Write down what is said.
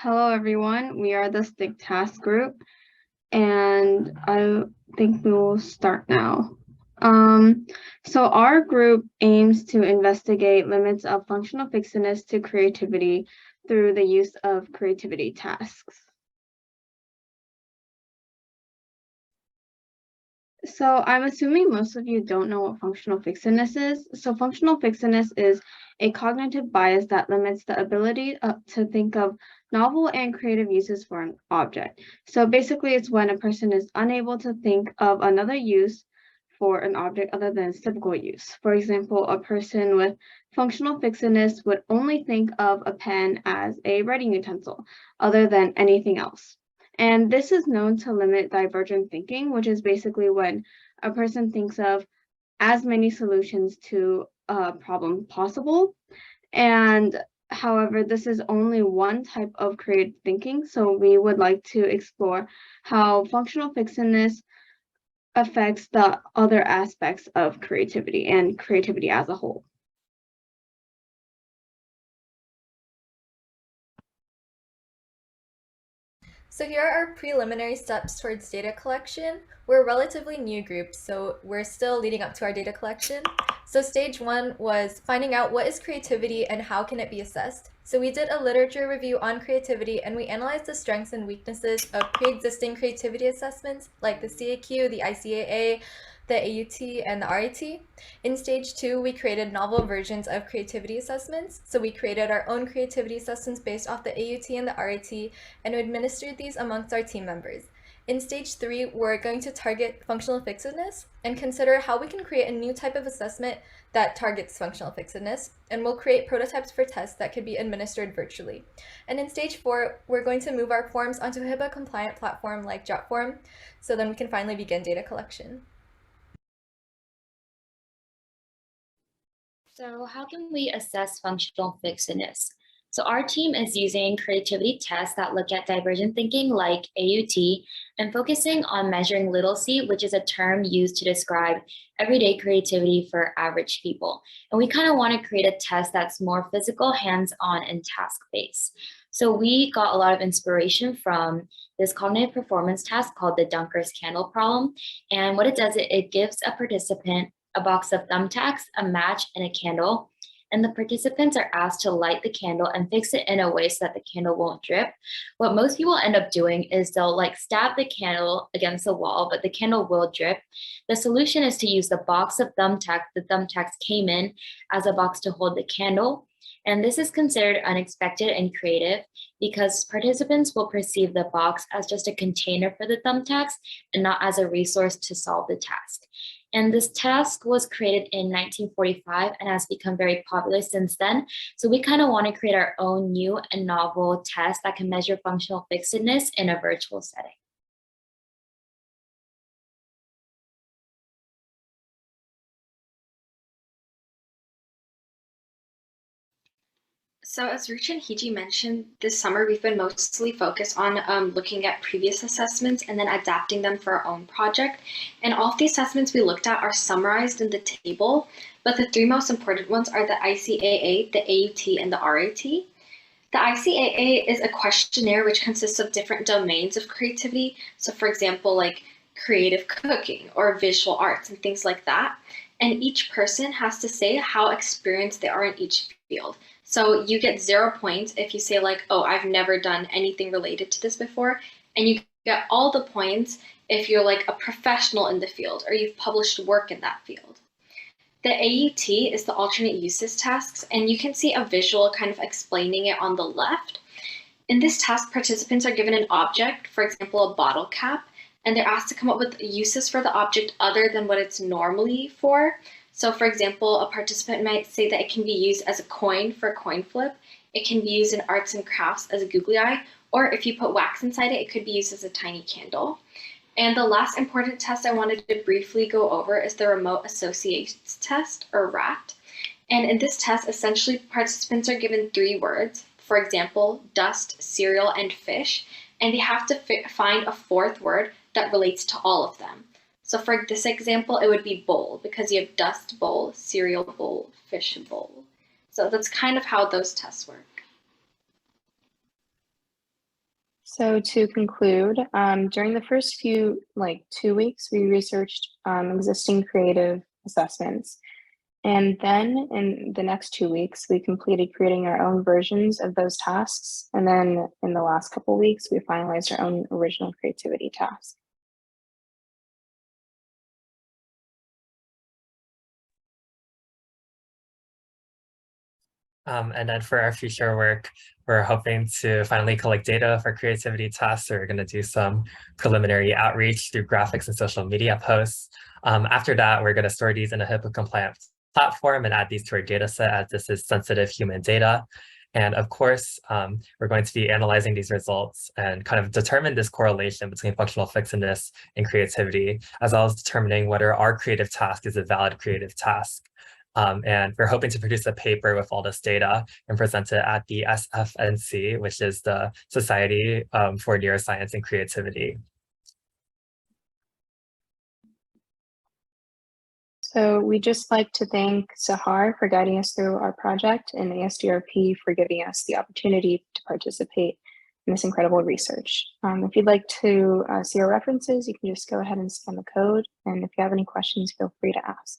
Hello everyone, we are the Stick Task Group and I think we will start now. So our group aims to investigate limits of functional fixedness to creativity through the use of creativity tasks. So I'm assuming most of you don't know what functional fixedness is. So functional fixedness is a cognitive bias that limits the ability to think of novel and creative uses for an object. So basically it's when a person is unable to think of another use for an object other than its typical use. For example, a person with functional fixedness would only think of a pen as a writing utensil other than anything else. And this is known to limit divergent thinking, which is basically when a person thinks of as many solutions to a problem possible. And however, this is only one type of creative thinking. So we would like to explore how functional fixedness affects the other aspects of creativity and creativity as a whole. So here are our preliminary steps towards data collection. We're a relatively new group, so we're still leading up to our data collection. So stage one was finding out what is creativity and how can it be assessed. So we did a literature review on creativity and we analyzed the strengths and weaknesses of pre-existing creativity assessments like the CAQ, the ICAA, the AUT, and the RIT. In stage two, we created novel versions of creativity assessments. So we created our own creativity assessments based off the AUT and the RIT, and we administered these amongst our team members. In stage three, we're going to target functional fixedness and consider how we can create a new type of assessment that targets functional fixedness, and we'll create prototypes for tests that could be administered virtually. And in stage four, we're going to move our forms onto a HIPAA compliant platform like JotForm, so then we can finally begin data collection. So how can we assess functional fixedness? So our team is using creativity tests that look at divergent thinking like AUT and focusing on measuring little c, which is a term used to describe everyday creativity for average people. And we kind of want to create a test that's more physical, hands-on, and task-based. So we got a lot of inspiration from this cognitive performance task called the Dunker's Candle problem. And what it does, it gives a participant a box of thumbtacks, a match, and a candle. And the participants are asked to light the candle and fix it in a way so that the candle won't drip. What most people end up doing is they'll stab the candle against the wall, but the candle will drip. The solution is to use the box of thumbtacks the thumbtacks came in as a box to hold the candle. And this is considered unexpected and creative because participants will perceive the box as just a container for the thumbtacks and not as a resource to solve the task. And this task was created in 1945 and has become very popular since then. So we kind of want to create our own new and novel test that can measure functional fixedness in a virtual setting. So as Rucha and HeeJee mentioned, this summer we've been mostly focused on looking at previous assessments and then adapting them for our own project. And all of the assessments we looked at are summarized in the table, but the three most important ones are the ICAA, the AUT, and the RIT. The ICAA is a questionnaire which consists of different domains of creativity. So for example, like creative cooking or visual arts and things like that. And each person has to say how experienced they are in each field. So you get 0 points if you say like, oh, I've never done anything related to this before. And you get all the points if you're like a professional in the field or you've published work in that field. The AUT is the alternate uses tasks, and you can see a visual kind of explaining it on the left. In this task, participants are given an object, for example, a bottle cap, and they're asked to come up with uses for the object other than what it's normally for. So for example, a participant might say that it can be used as a coin for a coin flip, it can be used in arts and crafts as a googly eye, or if you put wax inside it, it could be used as a tiny candle. And the last important test I wanted to briefly go over is the Remote Associates Test, or RAT. And in this test, essentially participants are given 3 words, for example, dust, cereal, and fish, and they have to find a 4th word that relates to all of them. So for this example, it would be bowl, because you have dust bowl, cereal bowl, fish bowl. So that's kind of how those tests work. So to conclude, during the first few, 2 weeks, we researched existing creative assessments. And then in the next 2 weeks, we completed creating our own versions of those tasks. And then in the last couple of weeks, we finalized our own original creativity task. And then for our future work, we're hoping to finally collect data for creativity tasks. So we're going to do some preliminary outreach through graphics and social media posts. After that, we're going to store these in a HIPAA compliant platform and add these to our data set, as this is sensitive human data. And of course, we're going to be analyzing these results and kind of determine this correlation between functional fixedness and creativity, as well as determining whether our creative task is a valid creative task. And we're hoping to produce a paper with all this data and present it at the SFNC, which is the Society for Neuroscience and Creativity. So we'd just like to thank Sahar for guiding us through our project and ASDRP for giving us the opportunity to participate in this incredible research. If you'd like to see our references, you can just go ahead and scan the code. And if you have any questions, feel free to ask.